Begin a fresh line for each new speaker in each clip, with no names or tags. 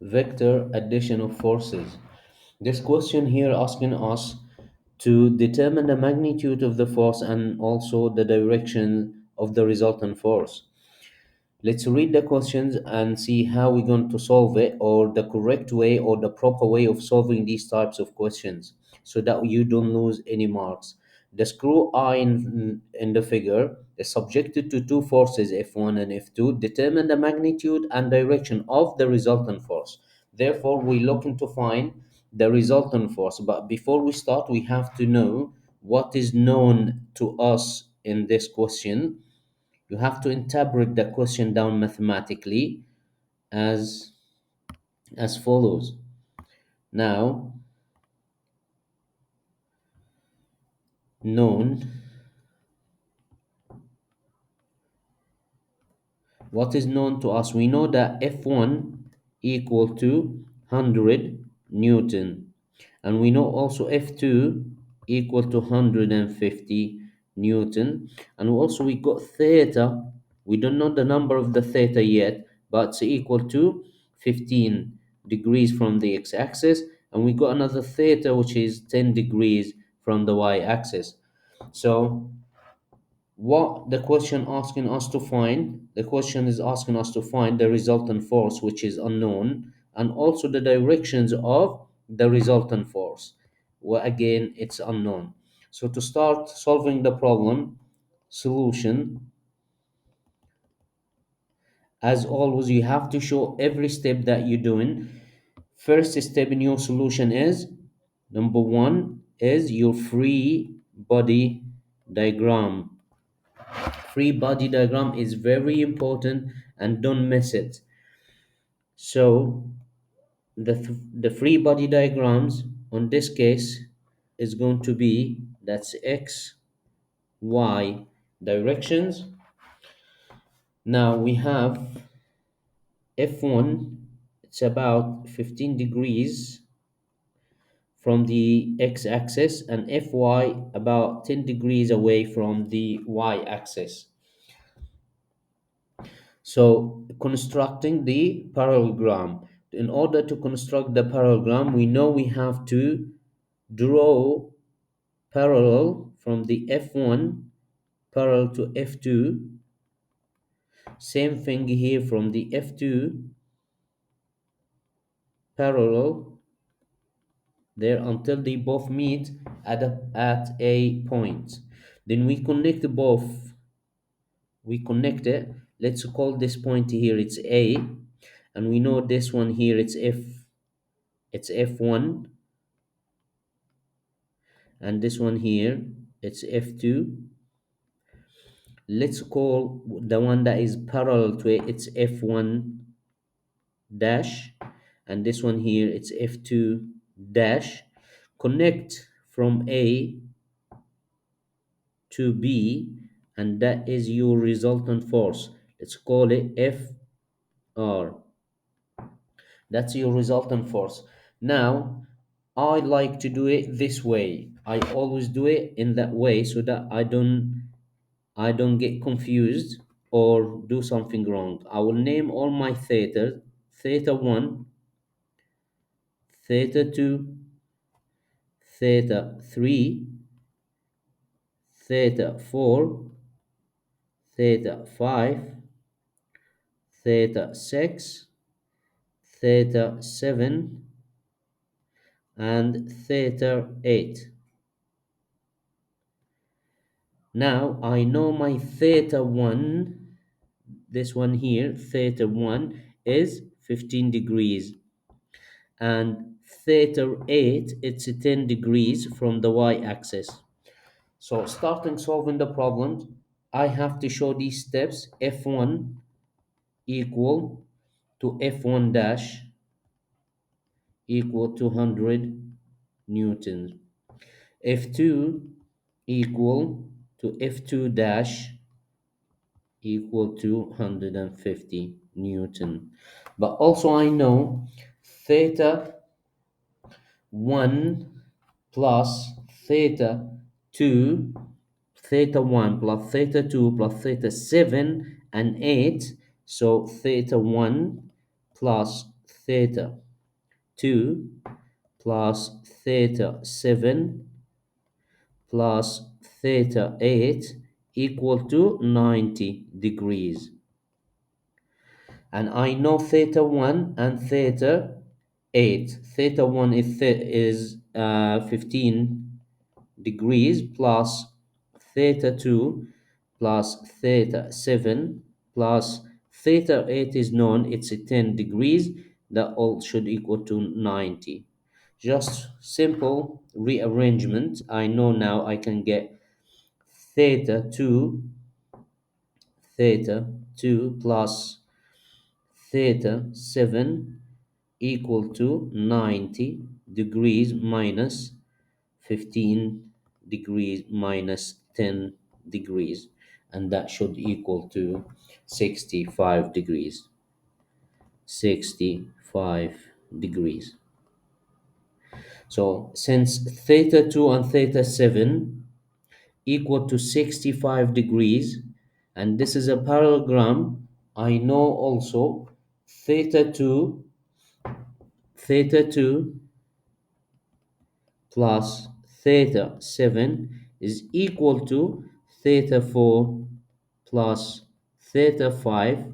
vector addition of forces. This question here asking us to determine the magnitude of the force and also the direction of the resultant force. Let's read the questions and see how we're going to solve it, or the correct way or the proper way of solving these types of questions, so that you don't lose any marks. The screw eye in the figure is subjected to two forces, F1 and F2. Determine the magnitude and direction of the resultant force. Therefore, we're looking to find the resultant force. But before we start, we have to know what is known to us in this question. You have to interpret the question down mathematically as follows. Now, known, what is known to us? We know that F1 equal to 100 Newton, and we know also F2 equal to 150 Newton, and also we got theta. We don't know the number of the theta yet, but it's equal to 15 degrees from the x-axis, and we got another theta which is 10 degrees from the y-axis. So what the question asking us to find, the question is asking us to find the resultant force, which is unknown, and also the directions of the resultant force, well, again it's unknown. So to start solving the problem, solution, as always you have to show every step that you're doing. First step in your solution is, number one is your free body diagram. Free body diagram is very important and don't miss it. So the free body diagrams on this case is going to be, that's x y directions. Now we have f1, it's about 15 degrees from the x-axis, and fy about 10 degrees away from the y-axis. So constructing the parallelogram. In order to construct the parallelogram, we know we have to draw parallel from the F1 parallel to F2. Same thing here from the F2 parallel there until they both meet at a point. Then we connect both. We connect it. Let's call this point here it's A, and we know this one here it's F1, and this one here it's F2. Let's call the one that is parallel to it, it's F1 dash, and this one here it's F2 dash. Connect from A to B, and that is your resultant force. Let's call it FR. That's your resultant force. Now I like to do it this way. I always do it in that way so that I don't get confused or do something wrong. I will name all my theta: theta 1, theta 2, theta 3, theta 4, theta 5, theta 6, theta 7, and theta 8. Now I know my theta 1, this one here, theta 1 is 15 degrees, and theta 8 it's 10 degrees from the y-axis. So starting solving the problems, I have to show these steps. F1 equal to F1 dash equal to 100 newtons. F2 equal to F2 dash equal to 150 newton. But also I know theta 1 plus theta 2, theta 1 plus theta 2 plus theta 7 and 8. So theta 1 plus theta 2 plus theta 7 plus theta 8 equal to 90 degrees. And I know theta 1 and theta 8. Theta 1 is 15 degrees plus theta 2 plus theta 7 plus theta 8 is known, it's a 10 degrees. That all should equal to 90. Just simple rearrangement. I know now I can get theta 2 theta 2 plus theta 7 equal to 90 degrees minus 15 degrees minus 10 degrees, and that should equal to 65 degrees. 65 degrees. So since theta 2 and theta 7 equal to 65 degrees, and this is a parallelogram, I know also theta 2 theta 2 plus theta 7 is equal to theta 4 plus theta 5.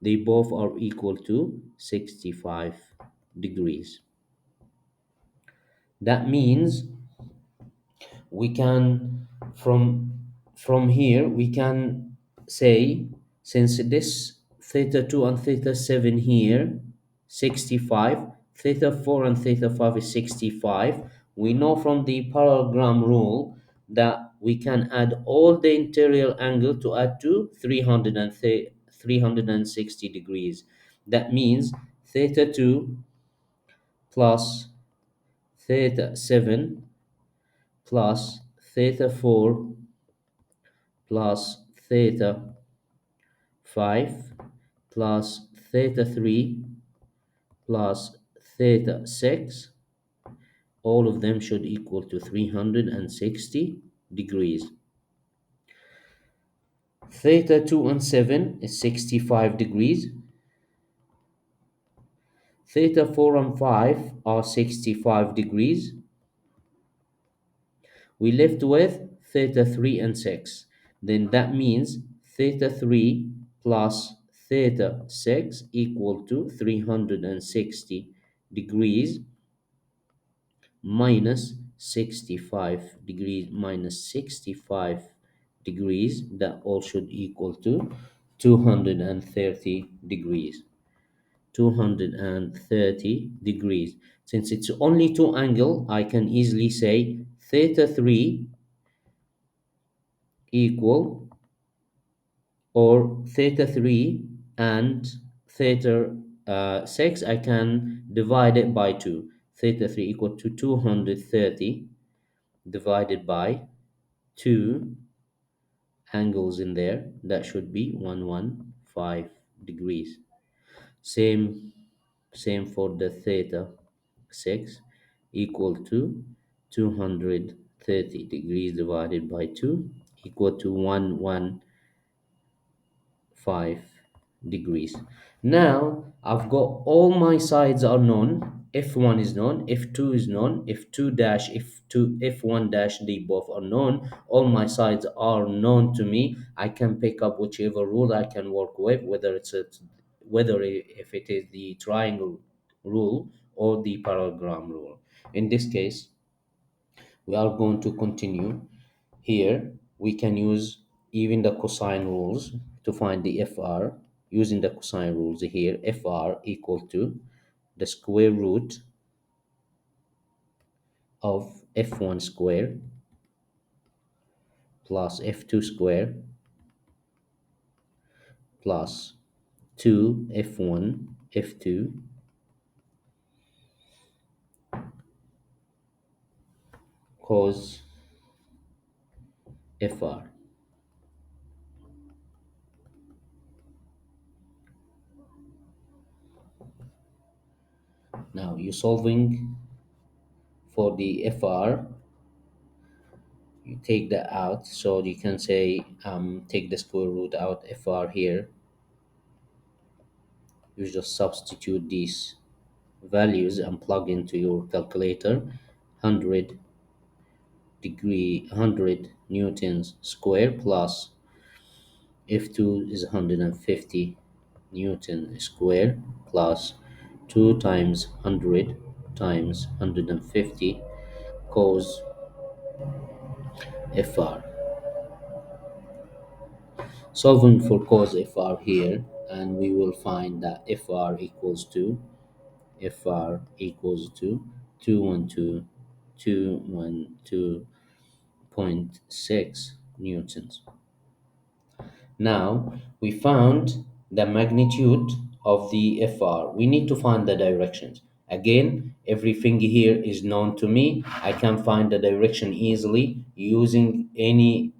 They both are equal to 65 degrees. That means we can from here we can say, since this theta 2 and theta 7 here 65, theta 4 and theta 5 is 65. We know from the parallelogram rule that we can add all the interior angle to add to 360 degrees. That means theta 2 plus theta 7 plus theta 4 plus theta 5 plus theta 3 plus theta 6, all of them should equal to 360 degrees. Theta 2 and 7 is 65 degrees. Theta 4 and 5 are 65 degrees. We left with theta 3 and 6. Then that means theta 3 plus theta 6 equal to 360 degrees minus 65 degrees minus 65 degrees. That all should equal to 230 degrees. 230 degrees. Since it's only two angle, I can easily say theta 3 equal, or theta 3 and theta 6, I can divide it by 2. Theta 3 equal to 230 divided by 2 angles in there. That should be 115 degrees. Same same for the theta 6 equal to 230 degrees divided by 2 equal to 115 degrees. Now I've got all my sides are known. F1 is known, F2 is known, F2 dash, F2, F1 dash, they both are known. All my sides are known to me. I can pick up whichever rule I can work with, if it is the triangle rule or the parallelogram rule. In this case, we are going to continue. Here we can use even the cosine rules to find the FR. Using the cosine rules here, FR equal to the square root of F1 square plus F2 square plus 2 F1 F2 cos FR. Now you're solving for the FR, you take that out, so you can say take the square root out FR here. You just substitute these values and plug into your calculator. 100 100 newtons square plus F2 is 150 newton square plus 2 times 100 times 150 cos Fr. Solving for cos Fr here, and we will find that Fr equals to 212.6 newtons. Now we found the magnitude of the FR. We need to find the directions. Again, everything here is known to me. I can find the direction easily using any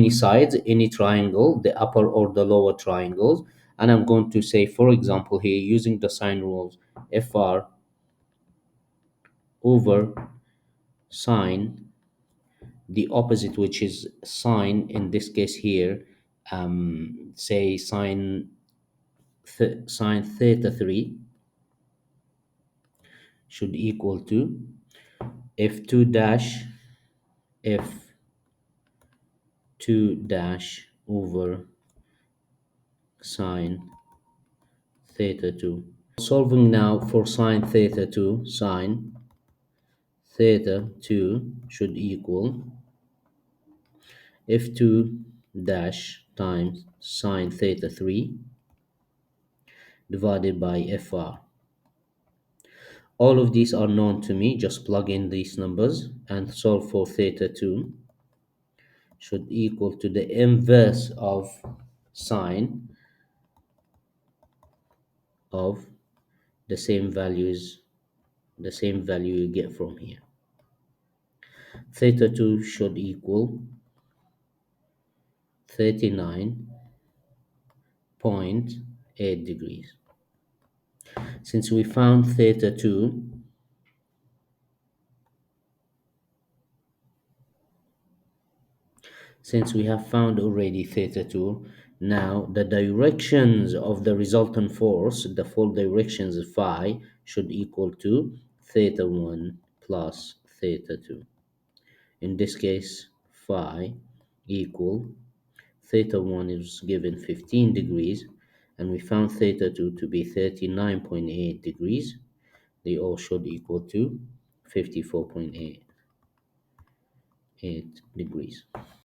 sides, any triangle, the upper or the lower triangles. And I'm going to say, for example, here using the sine rules, FR over sine, the opposite, which is sine in this case here, say sine theta 3 should equal to f2 dash f2 dash over sine theta 2. Solving now for sine theta 2, sine theta 2 should equal f2 dash times sine theta 3 divided by fr. All of these are known to me. Just plug in these numbers and solve for theta 2 should equal to the inverse of sine of the same values, the same value you get from here. Theta 2 should equal 39.8 degrees. Since we found theta 2, since we have found already theta 2, now the directions of the resultant force, the full directions phi, should equal to theta 1 plus theta 2. In this case, phi equal theta 1 is given 15 degrees, and we found theta 2 to be 39.8 degrees. They all should equal to 54.8 degrees.